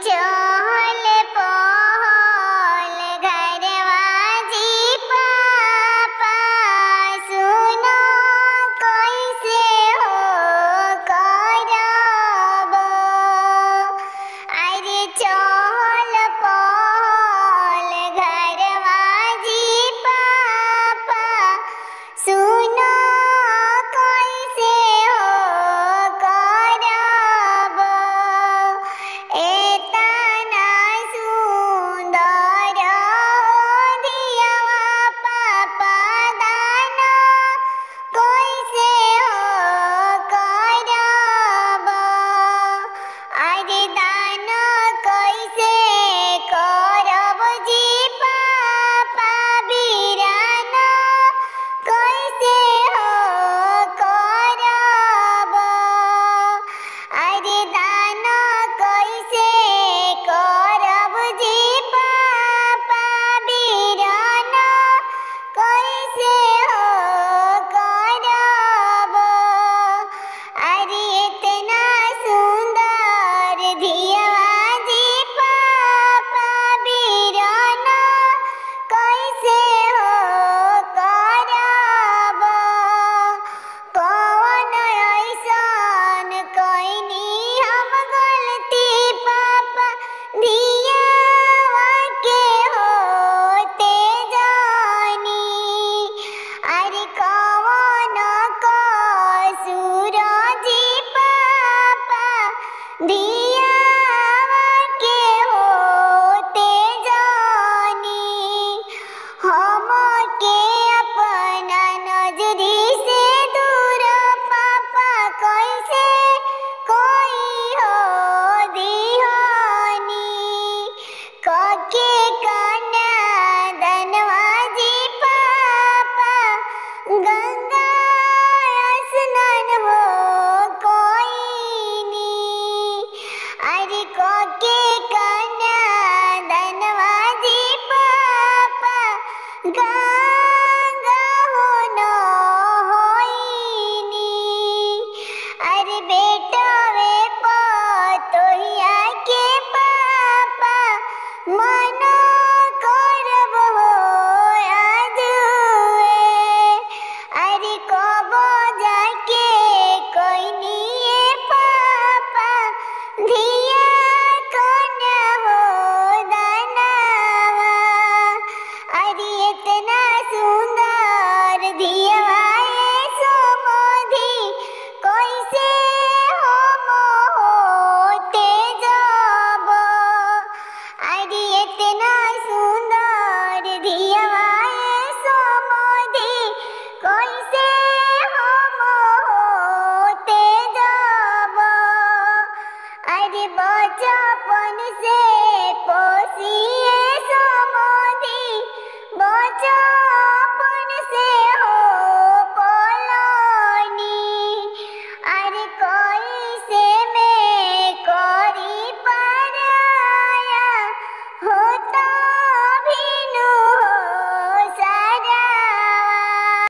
चहल पहल घरवा जी पापा सुनो कैसे हो करब। अरे चहल पहल घरवा जी पापा सुनो कैसे हो करब। एतना सुंदर दियवा पापा दाना कैसे हो करब। अरे दाना कैसे करब जी पापा बिराना कैसे हो करब। अरे दाना कैसे करब जी पापा बिराना कैसे हो करब। अरे इतना सुंदर धियवा जी पापा बिराना कैसे हो करब। कौन ऐसन कैनी हम गलती पापा धियवा के होते जानी। अरे कौन कसूर जी पापा धियवा के होते जानी। हमके अपना नजरी से दूर पापा कैसे कोई हो दिहानी। कके कन्या धनवा जी पापा गंगा स्नान हो कोइनी। अरे कके कन्या धनवा जी पापा गंगा हो न होइनी। अरे बेटवे पतोहिया के पापा मन करब हो आजुए। अरे कबो जाके कोइनी पापा धी